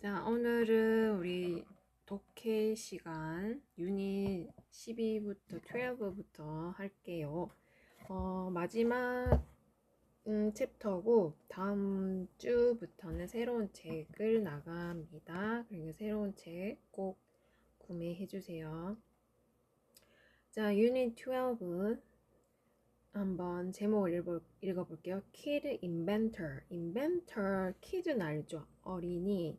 자, 오늘은 우리 독해 시간 유닛 12부터 12부터 할게요. 마지막 챕터고 다음 주부터는 새로운 책을 나갑니다. 그리고 새로운 책 꼭 구매해 주세요. 자, 유닛 12 한번 제목을 읽어볼게요. Kid Inventor. Inventor, kid는 알죠? 어린이.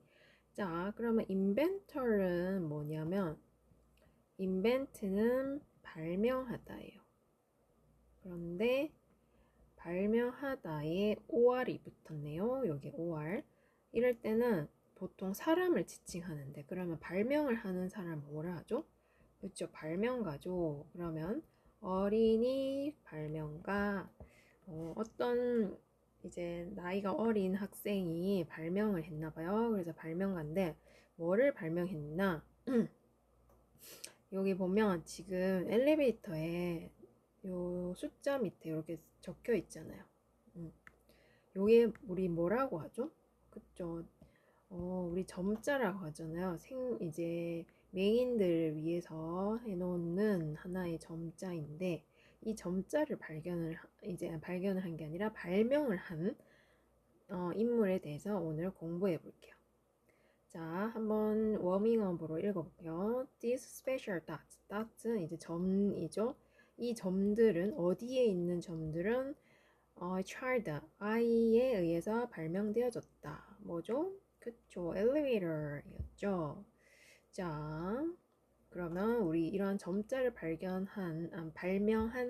자, 그러면 inventor는 뭐냐면 invent는 발명하다예요. 그런데 발명하다에 or이 붙었네요. 여기 or. 이럴 때는 보통 사람을 지칭하는데 그러면 발명을 하는 사람 뭐라 하죠? 그렇죠. 발명가죠. 그러면 어린이 발명가 어떤 이제 나이가 어린 학생이 발명을 했나 봐요. 그래서 발명가인데 뭐를 발명했나? 여기 보면 지금 엘리베이터에 요 숫자 밑에 이렇게 적혀 있잖아요. 요게 우리 뭐라고 하죠? 그쵸? 우리 점자라고 하잖아요. 이제 맹인들을 위해서 해놓는 하나의 점자인데 이 점자를 발견을 한 게 아니라 발명을 한 인물에 대해서 오늘 공부해 볼게요. 자, 한번 워밍업으로 읽어볼게요. These special dots. dots는 이제 점이죠. 이 점들은 어디에 있는 점들은 child, 아이에 의해서 발명되어졌다. 뭐죠? 그쵸, elevator였죠. 자, 그러면 우리 이러한 점자를 발명한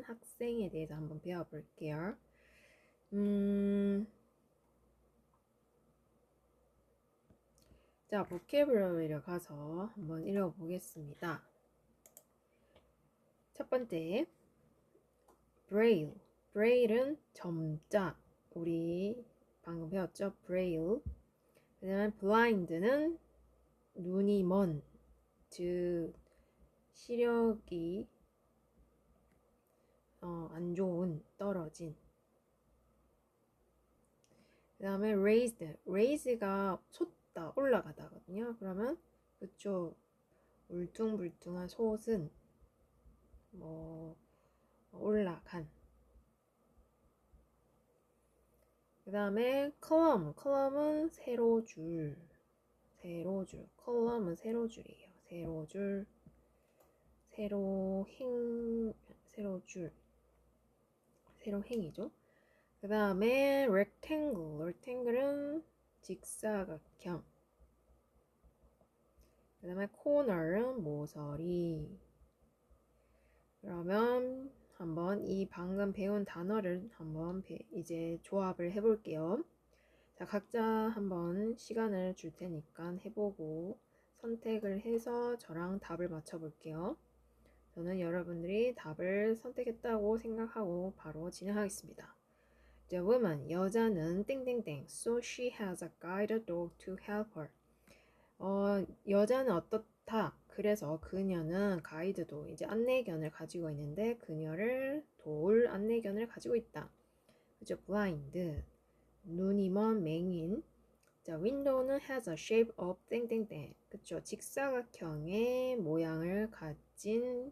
학생에 대해서 한번 배워볼게요. 자, vocabulary를 가서 한번 읽어보겠습니다. 첫 번째, braille. braille은 점자. 우리 방금 배웠죠? braille. 그 다음에 blind는 눈이 먼, 즉 시력이 안 좋은, 떨어진. 그 다음에 raise가 솟다, 올라가다거든요. 그러면 그쪽 울퉁불퉁한 솟은, 올라간. 그 다음에 column은 세로줄. column은 세로줄이에요. 세로행이죠. 그 다음에 rectangle은 직사각형. 그 다음에 corner은 모서리. 그러면 한번 이 방금 배운 단어를 한번 이제 조합을 해볼게요. 자, 각자 한번 시간을 줄 테니까 해보고 선택을 해서 저랑 답을 맞춰볼게요. 저는 여러분들이 답을 선택했다고 생각하고 바로 진행하겠습니다. The woman, 여자는 땡땡땡. So she has a guide dog to help her. 여자는 어떻다. 그래서 그녀는 가이드도 이제 안내견을 가지고 있는데 그녀를 도울 안내견을 가지고 있다. 그죠? blind. 눈이 먼 맹인. 자, window는 has a shape of 땡땡땡. 그쵸? 직사각형의 모양을 가진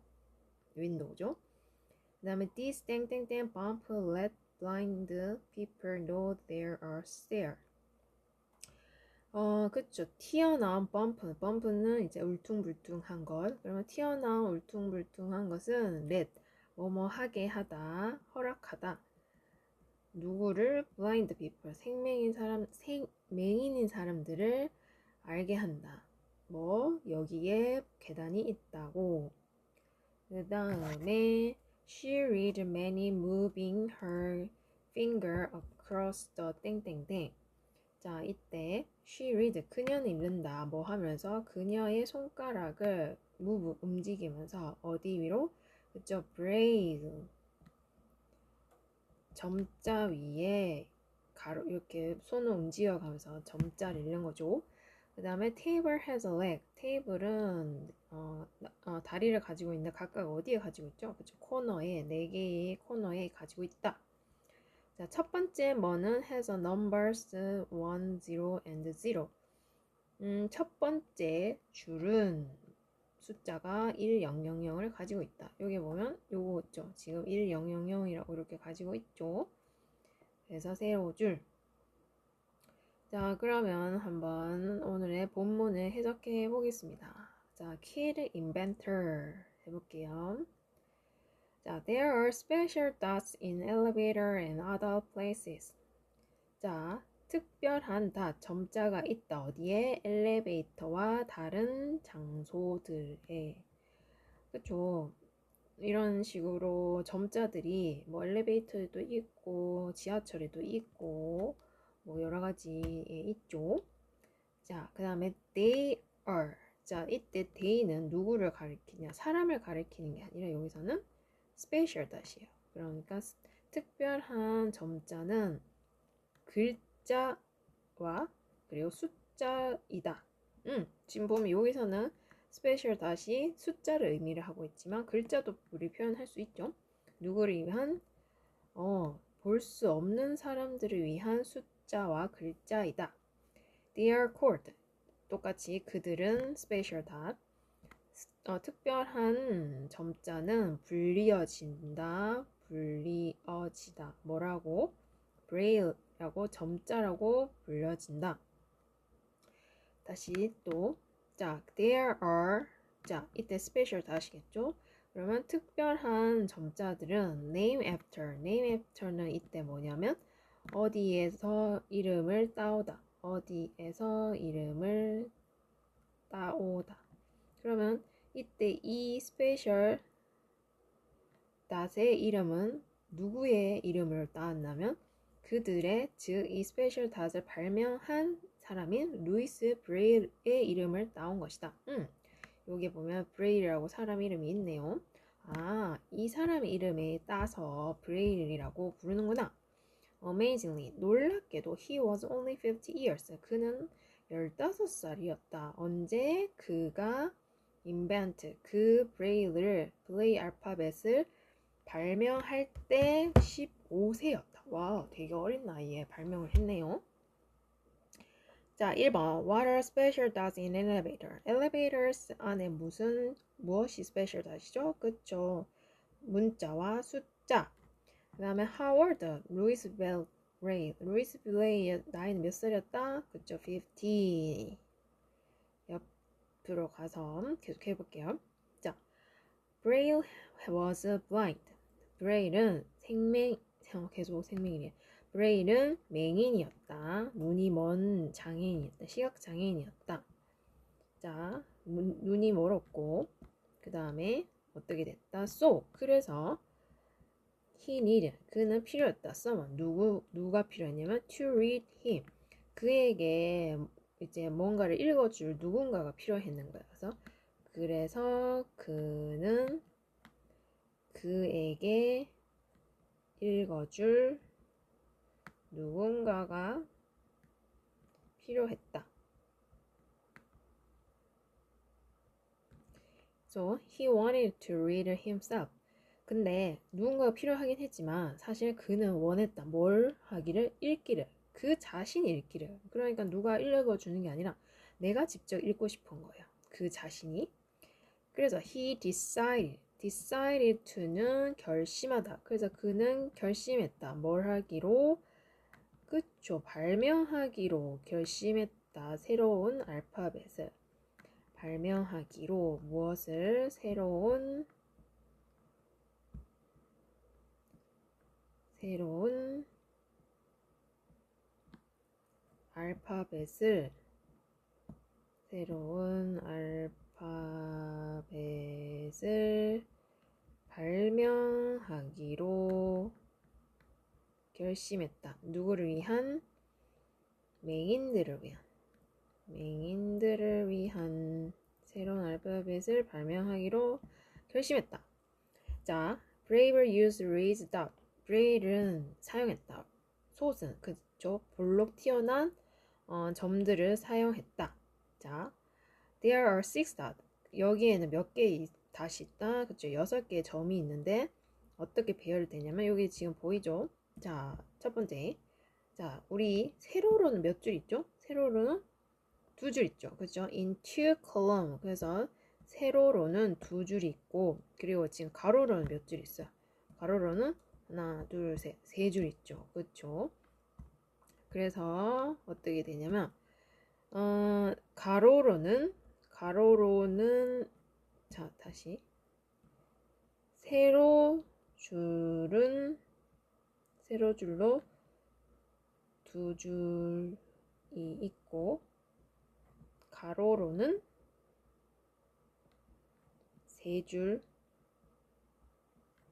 윈도우죠. 그 다음에 this 땡땡땡 bump let blind people know there are stairs. 그쵸. 튀어나온 범프는 이제 울퉁불퉁한 것. 그러면 튀어나온 울퉁불퉁한 것은 let, 뭐뭐 하게 하다, 허락하다. 누구를 blind people, 생맹인인 사람들을 알게 한다. 여기에 계단이 있다고. 그 다음에 she read many moving her finger across the 땡땡땡. 자, 이때 she read, 그녀는 읽는다. 하면서 그녀의 손가락을 움직이면서 어디 위로? 그쵸, braille. 점자 위에 이렇게 손을 움직여가면서 점자를 읽는 거죠. 그 다음에 table has a leg. 테이블은 다리를 가지고 있는데 각각 어디에 가지고 있죠? 그쵸? 코너에, 4개의 코너에 가지고 있다. 자, 첫 번째 뭐는 has a numbers 1, 0 and 0. 첫 번째 줄은 숫자가 1000을 가지고 있다. 여기 보면 요거 있죠. 지금 1000이라고 이렇게 가지고 있죠. 그래서 세로줄. 자, 그러면 한번 오늘의 본문을 해석해 보겠습니다. 자, kid inventor 해볼게요. 자, there are special dots in elevator and other places. 자, 특별한 닷, 점자가 있다. 어디에? 엘리베이터와 다른 장소들에. 그쵸? 이런 식으로 점자들이 뭐 엘리베이터에도 있고 지하철에도 있고 뭐 여러 가지에 있죠. 자, 그 다음에 they are. 자, 이때 they는 누구를 가리키냐? 사람을 가리키는 게 아니라 여기서는 special dot이에요. 그러니까 특별한 점자는 글자와 그리고 숫자이다. 지금 보면 여기서는 스페셜 다시 숫자를 의미를 하고 있지만 글자도 우리 표현할 수 있죠. 누구를 위한 볼 수 없는 사람들을 위한 숫자와 글자이다. They are called. 똑같이 그들은 스페셜 닷. 특별한 점자는 불리어진다. 불리어지다. 뭐라고? braille라고 점자라고 불려진다. 다시 또 자, there are. 자, 이때 special 다시겠죠? 그러면 특별한 점자들은 name after. name after는 이때 뭐냐면 어디에서 이름을 따오다. 어디에서 이름을 따오다. 그러면 이때 이 special dot의 이름은 누구의 이름을 따왔냐면 그들의, 즉 이 스페셜 닷을 발명한 사람인 루이스 브레일의 이름을 따온 것이다. 여기 보면 브레일이라고 사람 이름이 있네요. 아, 이 사람 이름에 따서 브레일이라고 부르는구나. Amazingly, 놀랍게도 he was only 50 years. 그는 15살이었다. 언제 그가 invent, 그 브레일을, 브레일 알파벳을 발명할 때 15세였다. 와, 되게 어린 나이에 발명을 했네요. 자, 1번. What are special dots in elevator? elevators 안에 무엇이 special dot이죠? 그쵸? 문자와 숫자. 그 다음에 Howard, 루이스 브레일. 루이스 브레일의 나이는 몇 살이었다? 그쵸? 50. 옆으로 가서 계속 해볼게요. 자, Braille was blind. 브레일은 계속 생명이래. 브레일은 맹인이었다. 눈이 먼 장애인이었다. 시각 장애인이었다. 자, 눈이 멀었고 그 다음에 어떻게 됐다? So, 그래서 he needed, 그는 필요했다. someone, 누가 필요했냐면 to read him, 그에게 이제 뭔가를 읽어줄 누군가가 필요했는 거야. 그래서 그는 그에게 읽어줄 누군가가 필요했다. So he wanted to read himself. 근데 누군가가 필요하긴 했지만 사실 그는 원했다. 뭘 하기를? 읽기를. 그 자신이 읽기를. 그러니까 누가 읽어주는 게 아니라 내가 직접 읽고 싶은 거예요. 그 자신이. 그래서 he decided to는 결심하다. 그래서 그는 결심했다. 뭘 하기로? 그쵸. 발명하기로 결심했다. 새로운 알파벳을. 발명하기로 무엇을? 새로운 알파벳을 발명하기로 결심했다. 누구를 위한? 맹인들을 위한 새로운 알파벳을 발명하기로 결심했다. 자, Braille used raised dot. 브레일은 사용했다. 솟은, 그죠? 볼록 튀어난 점들을 사용했다. 자, there are 6 dot. 여기에는 몇 개의 닷이 있다. 그죠? 6개의 점이 있는데 어떻게 배열되냐면 여기 지금 보이죠? 자, 첫 번째. 자, 우리 세로로는 몇 줄 있죠? 세로로는 두 줄 있죠. 그죠? in two column. 그래서 세로로는 두 줄 있고, 그리고 지금 가로로는 몇 줄 있어요? 가로로는 하나, 둘, 셋, 세 줄 있죠. 그쵸? 그래서 어떻게 되냐면, 가로로는, 자, 다시. 세로줄로 두 줄이 있고, 가로로는 세 줄이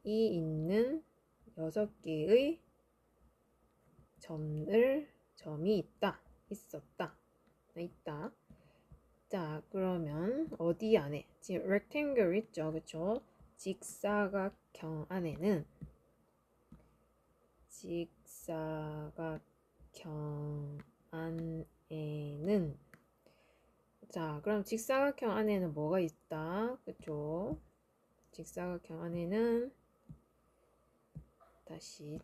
있는 6개의 점이 있었다. 자, 그러면 어디 안에? 지금 rectangle 있죠, 그쵸? 직사각형 안에는 자, 그럼 직사각형 안에는 뭐가 있다? 그쵸? 직사각형 안에는 다시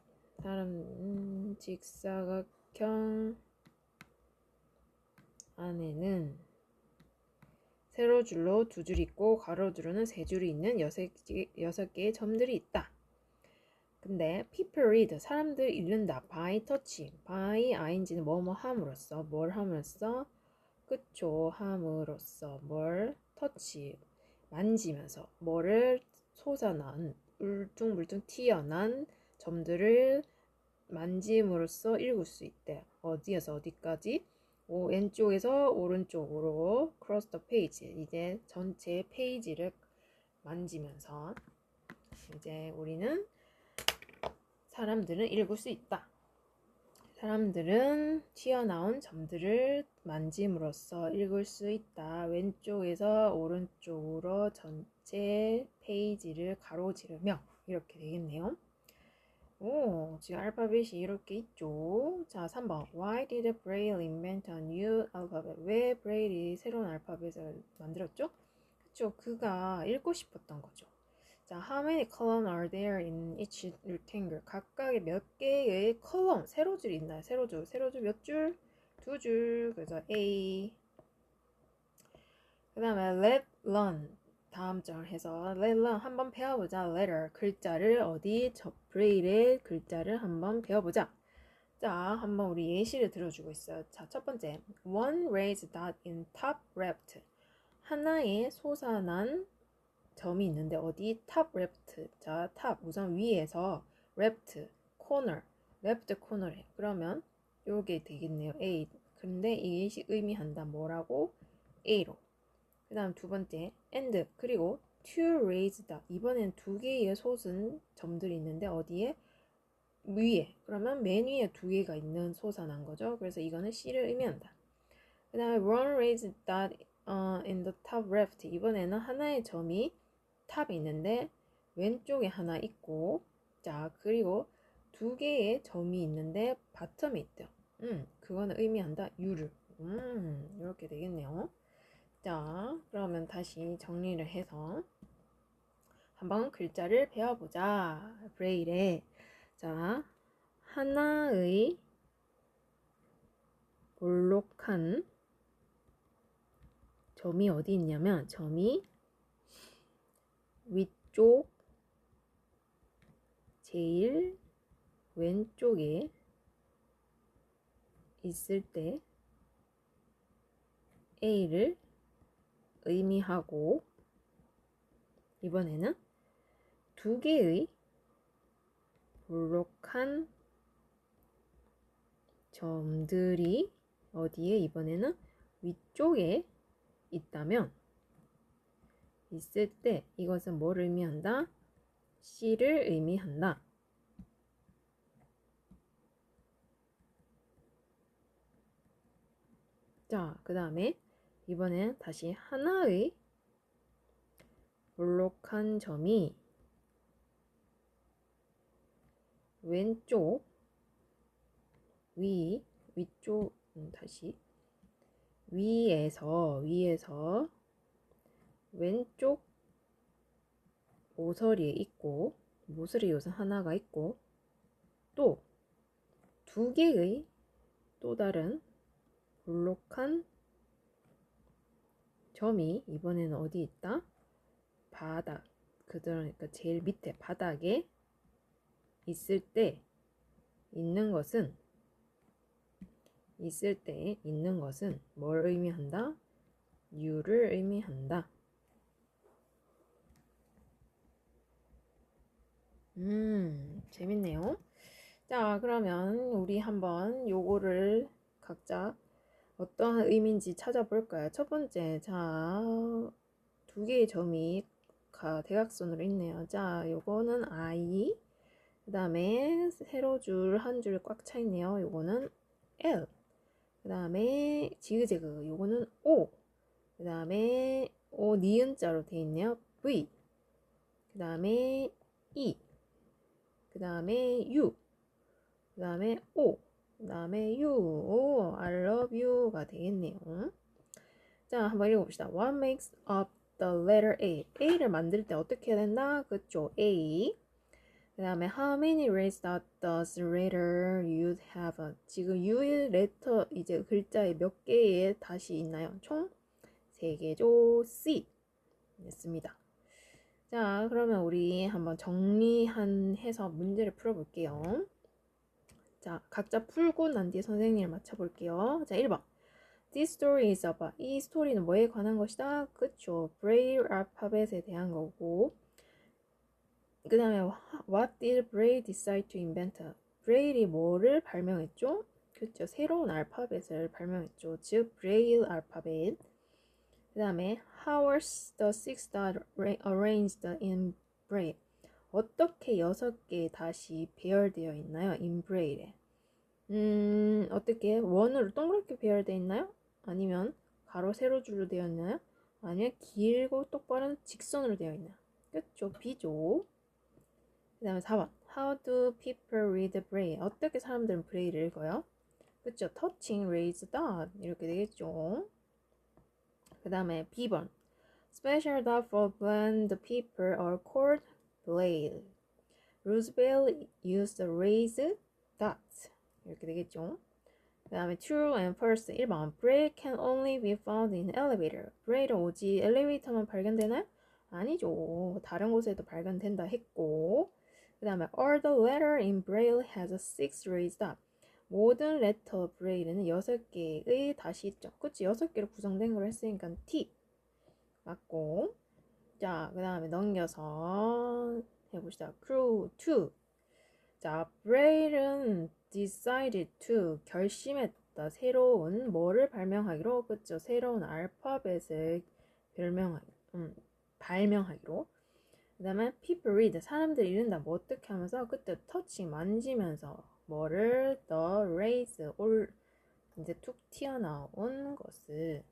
직사각형 안에는 세로줄로 두 줄 있고 가로줄로는 세 줄이 있는 6개의 점들이 있다. 근데 people read, 사람들 읽는다. by touch, by ing는 뭐뭐 함으로써, 뭘 함으로써? 그쵸, 함으로써, 뭘? touch, 만지면서, 뭐를 솟아난, 울퉁불퉁 튀어난 점들을 만짐으로써 읽을 수 있대. 어디에서 어디까지? 왼쪽에서 오른쪽으로 cross the page, 이제 전체 페이지를 만지면서 이제 우리는 사람들은 읽을 수 있다. 사람들은 튀어나온 점들을 만짐으로써 읽을 수 있다. 왼쪽에서 오른쪽으로 전체 페이지를 가로지르며 이렇게 되겠네요. 지금 알파벳이 이렇게 있죠. 자, 3번. Why did Braille invent a new alphabet? 왜 브레일이 새로운 알파벳을 만들었죠? 그쵸, 그가 읽고 싶었던 거죠. 자, how many columns are there in each rectangle? 각각의 몇 개의 컬럼, 세로줄이 있나요? 세로줄 몇 줄? 두 줄. 그래서 A. 그 다음에 let learn. 다음 절 해서 let learn 한번 배워보자. letter 글자를 어디? 브레일의 글자를 한번 배워보자. 자, 한번 우리 예시를 들어주고 있어요. 자, 첫 번째. One raised dot in top left. 하나의 솟아난 점이 있는데 어디? top left. 자, top 우선 위에서 left corner, left corner에. 그러면 요게 되겠네요. A. 근데 이것이 의미한다. 뭐라고? A로. 그 다음 두 번째 and 그리고 two raised. 이번엔 두 개의 솟은 점들이 있는데 어디에? 위에. 그러면 맨 위에 두 개가 있는 솟아난 거죠. 그래서 이거는 C를 의미한다. 그 다음에 one raised dot in the top left. 이번에는 하나의 점이 탑이 있는데 왼쪽에 하나 있고, 자, 그리고 두 개의 점이 있는데 바텀이 있대요. 그거는 의미한다. U를. 이렇게 되겠네요. 자, 그러면 다시 정리를 해서 한번 글자를 배워보자. 브레일에. 자, 하나의 볼록한 점이 어디 있냐면 점이 위쪽 제일 왼쪽에 있을 때 A를 의미하고, 이번에는 두 개의 볼록한 점들이 어디에? 이번에는 위쪽에 있다면 있을 때 이것은 뭘 의미한다? C를 의미한다. 자, 그 다음에 이번엔 다시 하나의 볼록한 점이 왼쪽 위쪽 다시 위에서 왼쪽 모서리에 있고, 모서리 요소 하나가 있고, 또 두 개의 또 다른 볼록한 점이 이번에는 어디 있다? 바닥. 그러니까 제일 밑에 바닥에 있을 때 있는 것은 뭘 의미한다? you를 의미한다. 재밌네요. 자, 그러면 우리 한번 요거를 각자 어떠한 의미인지 찾아볼까요? 첫 번째, 자, 두 개의 점이 대각선으로 있네요. 자, 요거는 I, 그 다음에 세로 줄 한 줄 꽉 차 있네요. 요거는 L, 그 다음에 지그재그, 요거는 O, 그 다음에 O 니은자로 되어 있네요. V, 그 다음에 E, 그 다음에 U, 그 다음에 O, 그 다음에 U, O, I love you가 되겠네요. 자, 한번 읽어봅시다. What makes up the letter A? A를 만들 때 어떻게 해야 된다? 그쵸? A. 그 다음에 How many rays does the letter U have? 지금 U의 레터 이제 글자에 몇 개의 다시 있나요? 총 3개죠. C. 됐습니다. 자, 그러면 우리 한번 정리해서 문제를 풀어볼게요. 자, 각자 풀고 난 뒤에 선생님을 맞춰볼게요. 자, 1번. This story is about. 이 스토리는 뭐에 관한 것이다? 그쵸. Braille 알파벳에 대한 거고. 그 다음에 What did Braille decide to invent? 브레일이 뭐를 발명했죠? 그쵸. 새로운 알파벳을 발명했죠. 즉, 브레일 알파벳. 그 다음에 How are the six dots arranged in Braille? 어떻게 6개 다시 배열되어 있나요? in Braille에. 어떻게 원으로 동그랗게 배열되어 있나요? 아니면 가로 세로 줄로 되어 있나요? 아니면 길고 똑바른 직선으로 되어 있나요? 그쵸? B죠. 그 다음에 4번. How do people read Braille? 어떻게 사람들은 브레일을 읽어요? 그쵸? Touching raised dot 이렇게 되겠죠. 그 다음에 B번. Special dot for blind people are called Braille. Roosevelt used raised dots 이렇게 되겠죠. 그 다음에 true and false 1번. Braille can only be found in elevator. Braille은 오직 엘리베이터만 발견되나요? 아니죠. 다른 곳에도 발견된다 했고. 그 다음에 all the letter in Braille has 6 raised up. 모든 레터 브레일에는 6개의 다시 있죠. 그치? 6개로 구성된 걸 했으니까 T 맞고. 자, 그 다음에 넘겨서 해봅시다. Crew 2. 자, 브레일은 decided to 결심했다. 새로운 뭐를 발명하기로? 그쵸? 새로운 알파벳을 발명하기로. 그 다음에 people read 사람들이 읽는다. 뭐 어떻게 하면서? 그때 터치 만지면서 뭐를 the raise 올 이제 툭 튀어나온 것을.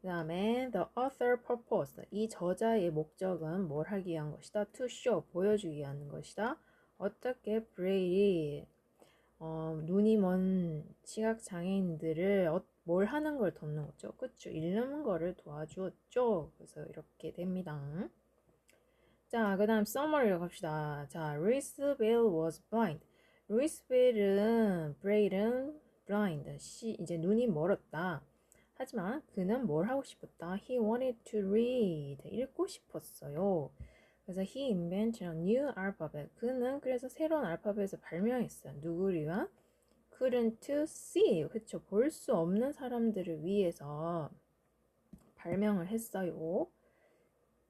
그 다음에 the author purpose 이 저자의 목적은 뭘 하기 위한 것이다. to show 보여주기 위한 것이다. 어떻게 브레일이 눈이 먼 시각장애인들을 뭘 하는 걸 돕는 거죠. 그쵸? 읽는 거를 도와주었죠. 그래서 이렇게 됩니다. 자, 그 다음 summary로 갑시다. 자, Louisville was blind. 루이스빌은 브레일은 blind. 이제 눈이 멀었다. 하지만 그는 뭘 하고 싶었다? He wanted to read. 읽고 싶었어요. 그래서 he invented a new alphabet. 그는 그래서 새로운 알파벳을 발명했어요. 누구를 위한? couldn't see. 그쵸. 볼 수 없는 사람들을 위해서 발명을 했어요.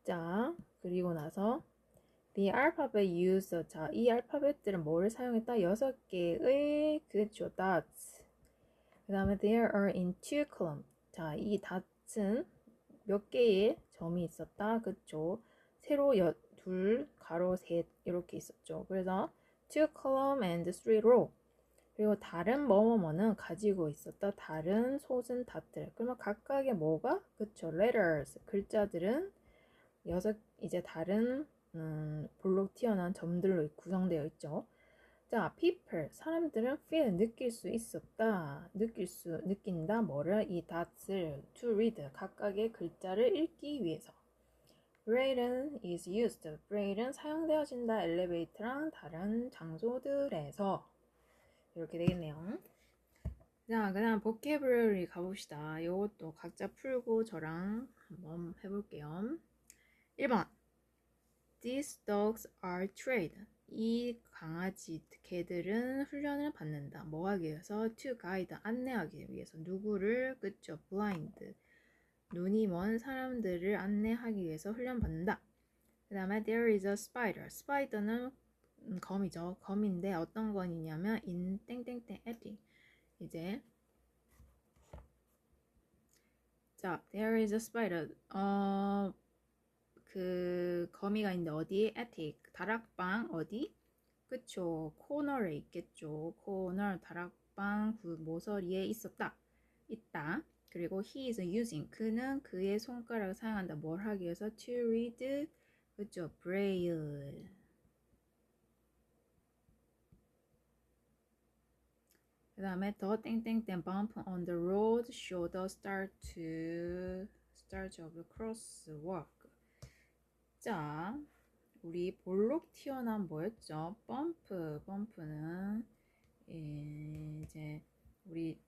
자, 그리고 나서 the alphabet used. 자, 이 알파벳들은 뭐를 사용했다? 6개의 그쵸. dots. 그 다음에 there are in two columns. 자, 이 dots는 몇 개의 점이 있었다. 그쵸. 세로 둘, 가로 셋 이렇게 있었죠. 그래서 two column and three row. 그리고 다른 뭐뭐뭐는 가지고 있었다. 다른 솟은 닷들. 그러면 각각의 뭐가? 그쵸. letters. 글자들은 이제 다른 볼록 튀어나온 점들로 구성되어 있죠. 자, people. 사람들은 feel. 느낄 수 있었다. 느낀다. 뭐를? 이 dots를 to read. 각각의 글자를 읽기 위해서. Braille는 is used. Braille는 사용되어진다. 엘리베이터랑 다른 장소들에서. 이렇게 되겠네요. 자, 그다음 vocabulary 가봅시다. 이것도 각자 풀고 저랑 한번 해볼게요. 1번. These dogs are trained. 이 강아지, 개들은 훈련을 받는다. 뭐 하기 위해서? To guide, 안내하기 위해서. 누구를? 그쵸, blind. 눈이 먼 사람들을 안내하기 위해서 훈련받는다. 그 다음에 there is a spider. spider는 거미죠. 거미인데 어떤 거이냐면 in 땡땡땡 attic. 이제 자, there is a spider. 그 거미가 있는데 어디? attic. 다락방 어디? 그쵸. 코너에 있겠죠. 코너 다락방 그 모서리에 있었다. 있다. 그리고 he is using. 그는 그의 손가락을 사용한다. 뭘 하기 위해서? to read. 그쵸. braille. 그 다음에 the 땡땡땡 bump on the road show the start of the crosswalk. 자, 우리 볼록 튀어나온 뭐였죠? 범프는 이제 우리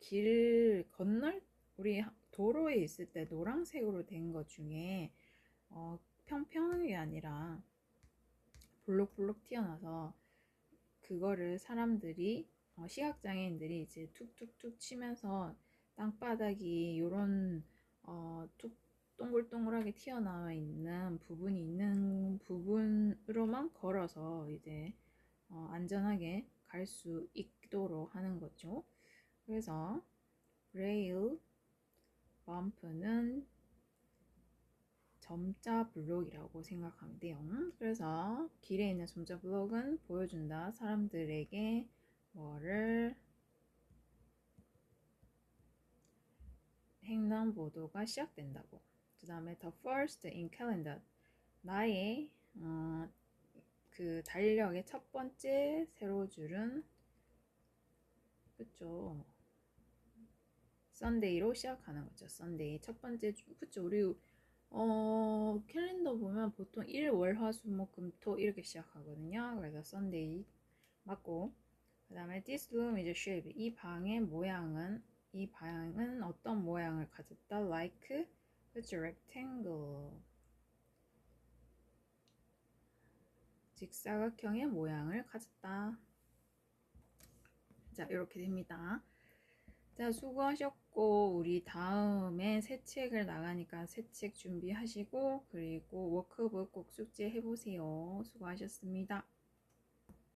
길 건널 우리 도로에 있을 때 노란색으로 된 것 중에 평평이 아니라 볼록볼록 튀어나와서 그거를 사람들이 시각장애인들이 이제 툭툭툭 치면서 땅바닥이 요런 툭 동글동글하게 튀어나와 있는 부분이 있는 부분으로만 걸어서 이제 안전하게 갈 수 있도록 하는 거죠. 그래서 브레일 범프는 점자 블록이라고 생각하면 돼요. 그래서 길에 있는 점자 블록은 보여준다. 사람들에게 뭐를 횡단보도가 시작된다고. 그 다음에 the first in calendar. 나의 그 달력의 첫 번째 세로줄은 그쵸. 썬데이로 시작하는 거죠. 썬데이 첫 번째 주. 그쵸. 우리 캘린더 보면 보통 일, 월, 화, 수, 목, 금, 토 이렇게 시작하거든요. 그래서 썬데이 맞고, 그 다음에 this room is shaped. 이 방의 모양은 어떤 모양을 가졌다? like, 그쵸, rectangle. 직사각형의 모양을 가졌다. 자, 이렇게 됩니다. 자, 수고하셨고, 우리 다음에 새 책을 나가니까 새 책 준비하시고, 그리고 워크북 꼭 숙제해보세요. 수고하셨습니다.